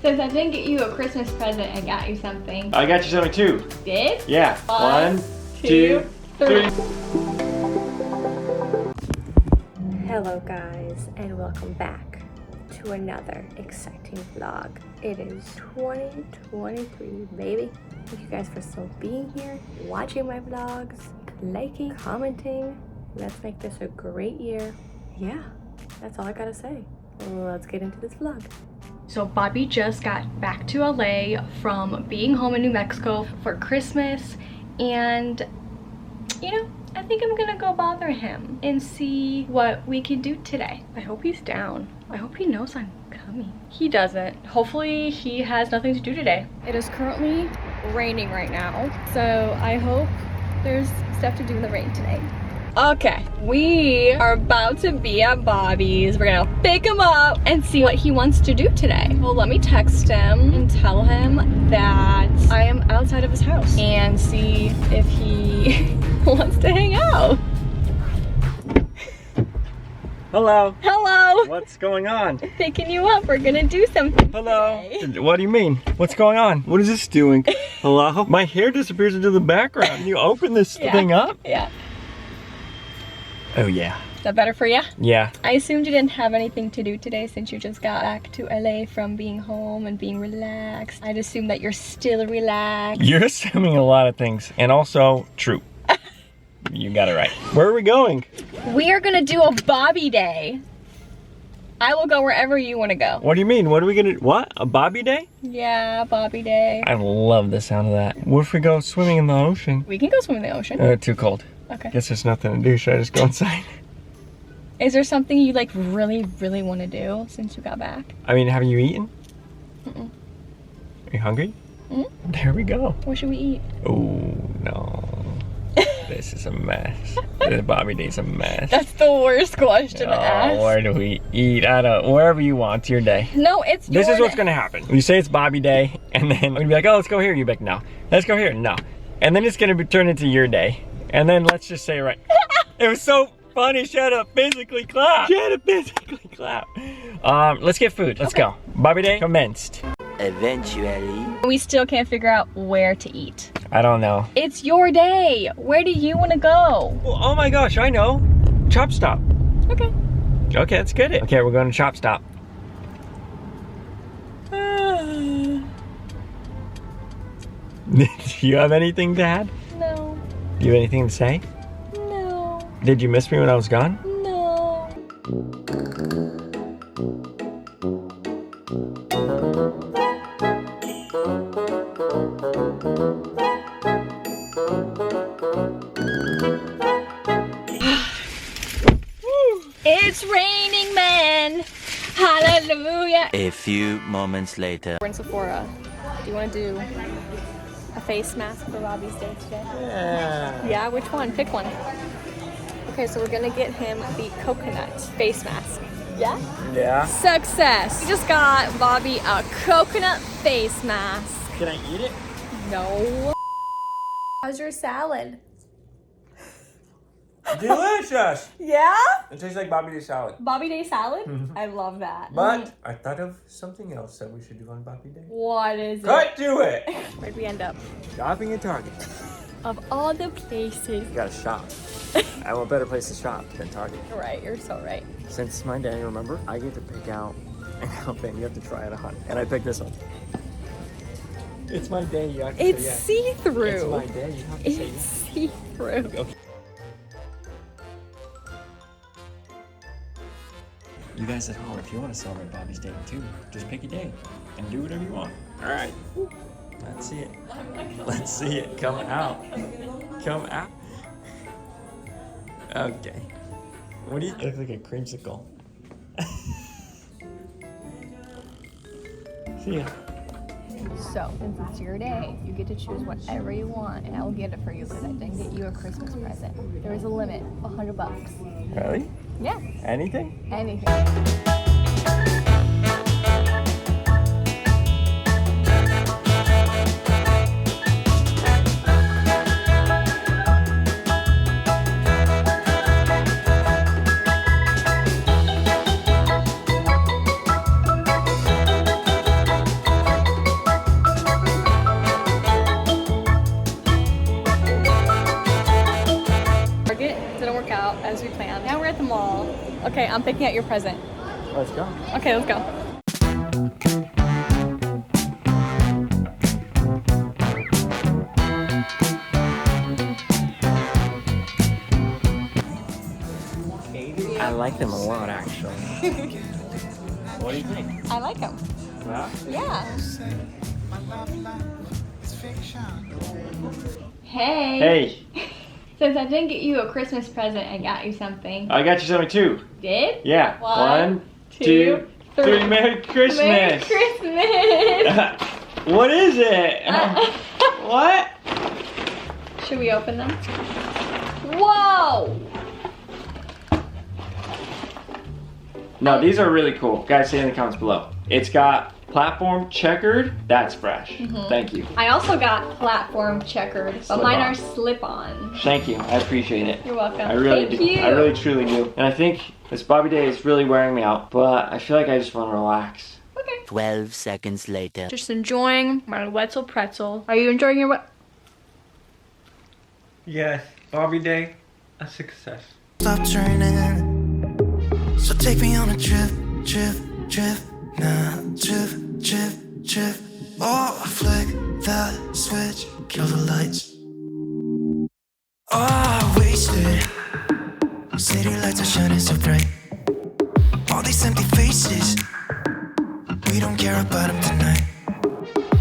Since I didn't get you a Christmas present, I got you something. I got you something too. Did? Yeah. One, two, three. Hello guys, and welcome back to another exciting vlog. It is 2023, baby. Thank you guys for still being here, watching my vlogs, liking, commenting. Let's make this a great year. Yeah, that's all I gotta say. Let's get into this vlog. So Bobby just got back to LA from being home in New Mexico for Christmas, and you know, I think I'm gonna go bother him and see what we can do today. I hope he's down. I hope he knows I'm coming. He doesn't. Hopefully he has nothing to do today. It is currently raining right now, so I hope there's stuff to do in the rain today. Okay, we are about to be at Bobby's. We're gonna pick him up and see what he wants to do today. Well, let me text him and tell him that I am outside of his house and see if he wants to hang out. Hello. Hello. What's going on? Picking you up. We're gonna do something. Hello. Today. What do you mean? What's going on? What is this doing? Hello? My hair disappears into the background. Can you open this thing up? Yeah. Oh yeah. Is that better for you? Yeah. I assumed you didn't have anything to do today since you just got back to LA from being home and being relaxed. I'd assume that you're still relaxed. You're assuming a lot of things, and also true. You got it right. Where are we going? We are gonna do a Bobby day. I will go wherever you want to go. What do you mean? What are we gonna? What? A Bobby day? Yeah, Bobby day. I love the sound of that. What if we go swimming in the ocean? We can go swim in the ocean. Too cold. Okay. Guess there's nothing to do. Should I just go inside? Is there something you like really want to do since you got back? I mean, have you eaten? Mm-mm. Are you hungry? Mm-mm. There we go. What should we eat? Oh no. This is a mess. This Bobby Day's a mess. That's the worst question to ask. Where do we eat? I don't. Wherever you want. It's your day. No, it's your This is what's day. gonna happen. You say it's Bobby Day, and then I'm gonna be like, oh, let's go here. You're like, no. Let's go here. No. And then it's gonna be turned into your day. And then let's just say, right. It was so funny. Shut up. Physically clap. Shut up. Physically clap. Let's get food. Let's go. Bobby Day commenced. Eventually. We still can't figure out where to eat. I don't know. It's your day. Where do you want to go? Well, oh my gosh, I know. Chop Stop. Okay. Okay, let's get it. Okay, we're going to Chop Stop. Do you have anything to add? No. Do you have anything to say? No. Did you miss me when I was gone? No. It's raining men. Hallelujah. A few moments later. We're in Sephora. Do you want to do a face mask for Robbie's day today? Yeah. Yeah, which one? Pick one. Okay, so we're gonna get him the coconut face mask. Yeah? Yeah. Success! We just got Bobby a coconut face mask. Can I eat it? No. How's your salad? Delicious! Yeah? It tastes like Bobby Day salad. Bobby Day salad? I love that. But I thought of something else that we should do on Bobby Day. What is it? Cut to it! Where'd we end up? Shopping at Target. Of all the places. You gotta shop. I want a better place to shop than Target. You're right, you're so right. Since it's my day, remember? I get to pick out an outfit. You have to try it on. And I picked this one. It's my day. You have to It's say yes. see-through. It's my day. You have to say It's yes. see-through. Okay. You guys at home, if you want to celebrate Bobby's Day too, just pick a day and do whatever you want. All right. Let's see it. Let's see it. Come out. Come out. Okay. What do you look like a creamsicle? See ya. So, since it's your day, you get to choose whatever you want, and I will get it for you because I didn't get you a Christmas present. There is a limit, $100. Really? Yeah, Anything? anything. Okay, I'm picking out your present. Let's go. Okay, let's go. I like them a lot, actually. What do you think? I like them. Yeah? Yeah. Hey. Hey, Since I didn't get you a Christmas present, I got you something. I got you something too. Did? Yeah. One, 1, 2, 3. Merry Christmas. Merry Christmas. What is it? What? Should we open them? Whoa! No, these are really cool. Guys, say in the comments below. It's got platform checkered. That's fresh. Thank you. I also got platform checkered, but mine are slip-on. Thank you. I appreciate it. You're welcome. I really Thank do. you. I really truly do. And I think this Bobby Day is really wearing me out, but I feel like I just want to relax. Okay. 12 seconds later. Just enjoying my Wetzel pretzel. Are you enjoying your what? Yes, Bobby Day, a success. Stop turning. So take me on a trip, nah, trip. Oh, flick that switch, kill the lights. Oh, wasted. City lights are shining so bright. All these empty faces, we don't care about them tonight.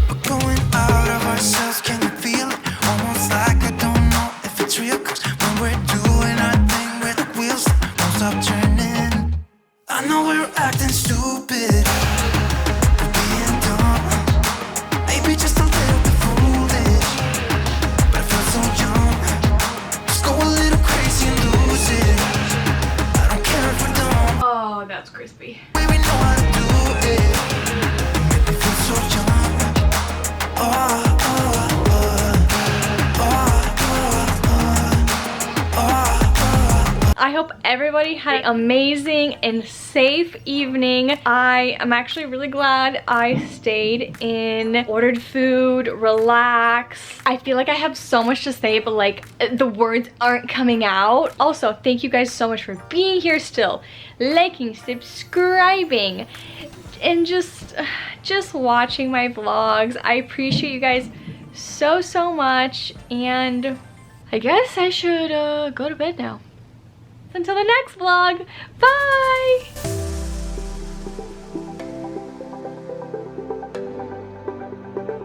We're going out of ourselves, can you feel it? Almost like I don't know if it's real, 'cause when we're doing our thing, where the wheels won't stop turning. I know we're acting stupid, we're being dumb, maybe just a little bit foolish, but I feel so young. Just go a little crazy and lose it. I don't care if we're dumb. Oh, that's crispy. We know how to do it. Make me feel so young. I hope everybody had an amazing and safe evening. I am actually really glad I stayed in, ordered food, relaxed. I feel like I have so much to say, but like the words aren't coming out. Also, thank you guys so much for being here still, liking, subscribing, and just watching my vlogs. I appreciate you guys so much, and I guess I should go to bed now. Until the next vlog, bye!